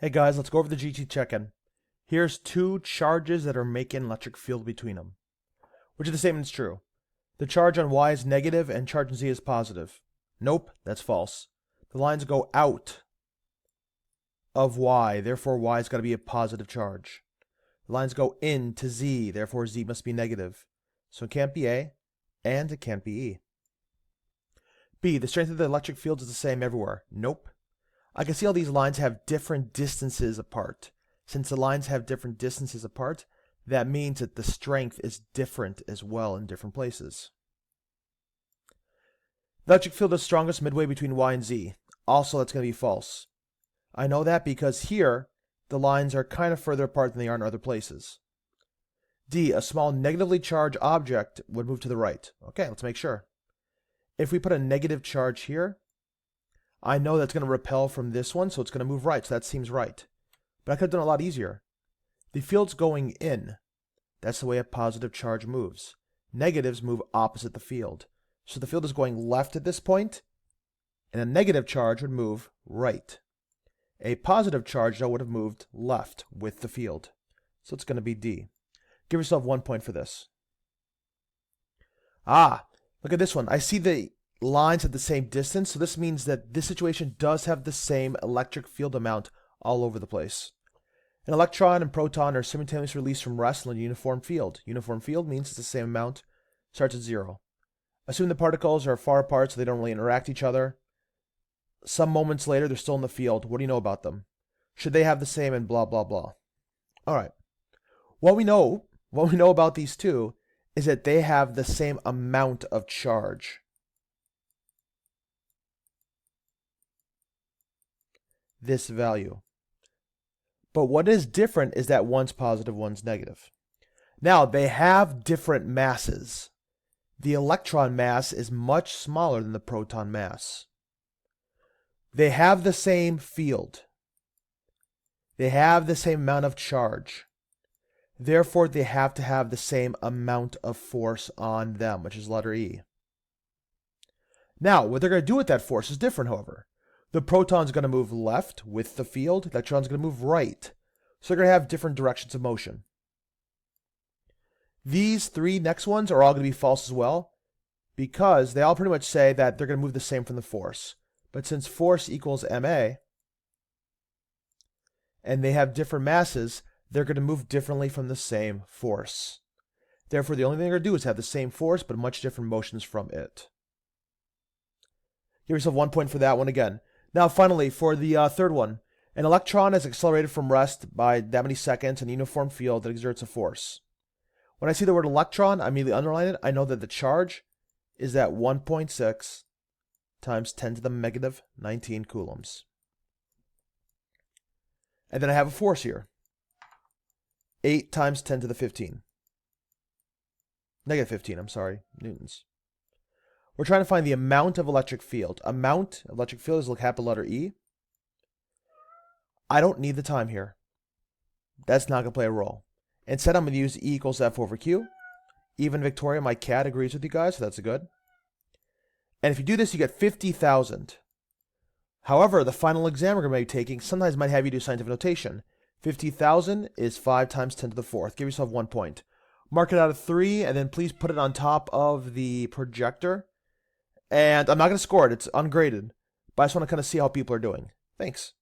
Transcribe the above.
Hey guys, let's go over the GT check-in. Here's two charges that are making electric field between them. Which of the statements is true? The charge on Y is negative and charge on Z is positive. Nope, that's false. The lines go out of Y, therefore Y's got to be a positive charge. The lines go into Z, therefore Z must be negative. So it can't be A, and it can't be E. B, the strength of the electric field is the same everywhere. Nope. I can see all these lines have different distances apart. Since the lines have different distances apart, that means that the strength is different as well in different places. The electric field is strongest midway between Y and Z. Also, that's going to be false. I know that because here, the lines are kind of further apart than they are in other places. D, a small negatively charged object would move to the right. Okay, let's make sure. If we put a negative charge here, I know that's going to repel from this one, so it's going to move right, so that seems right. But I could have done it a lot easier. The field's going in. That's the way a positive charge moves. Negatives move opposite the field. So the field is going left at this point, and a negative charge would move right. A positive charge, though, would have moved left with the field. So it's going to be D. Give yourself 1 point for this. Ah, look at this one. I see the lines at the same distance, so this means that this situation does have the same electric field amount all over the place. An electron and proton are simultaneously released from rest in a uniform field. Uniform field means it's the same amount, starts at 0. Assume the particles are far apart so they don't really interact each other. Some moments later, they're still in the field. What do you know about them? Should they have the same and blah, blah, blah. All right. What we know about these two is that they have the same amount of charge. This value. But what is different is that one's positive, one's negative. Now, they have different masses. The electron mass is much smaller than the proton mass. They have the same field. They have the same amount of charge. Therefore, they have to have the same amount of force on them, which is letter E. Now, what they're going to do with that force is different, however. The proton's going to move left with the field. The electron's going to move right. So they're going to have different directions of motion. These three next ones are all going to be false as well, because they all pretty much say that they're going to move the same from the force. But since force equals ma, and they have different masses, they're going to move differently from the same force. Therefore, the only thing they're going to do is have the same force, but much different motions from it. Give yourself 1 point for that one again. Now, finally, for the third one, an electron is accelerated from rest by that many seconds in a uniform field that exerts a force. When I see the word electron, I immediately underline it. I know that the charge is at 1.6 times 10 to the negative 19 coulombs. And then I have a force here. 8 times 10 to the 15. Negative 15, I'm sorry, newtons. We're trying to find the amount of electric field. Amount of electric field is capital letter E. I don't need the time here. That's not going to play a role. Instead, I'm going to use E equals F over Q. Even Victoria, my cat, agrees with you guys, so that's good. And if you do this, you get 50,000. However, the final exam we're going to be taking sometimes might have you do scientific notation. 50,000 is 5 times 10 to the 4th. Give yourself 1 point. Mark it out of 3, and then please put it on top of the projector. And I'm not going to score it. It's ungraded. But I just want to kind of see how people are doing. Thanks.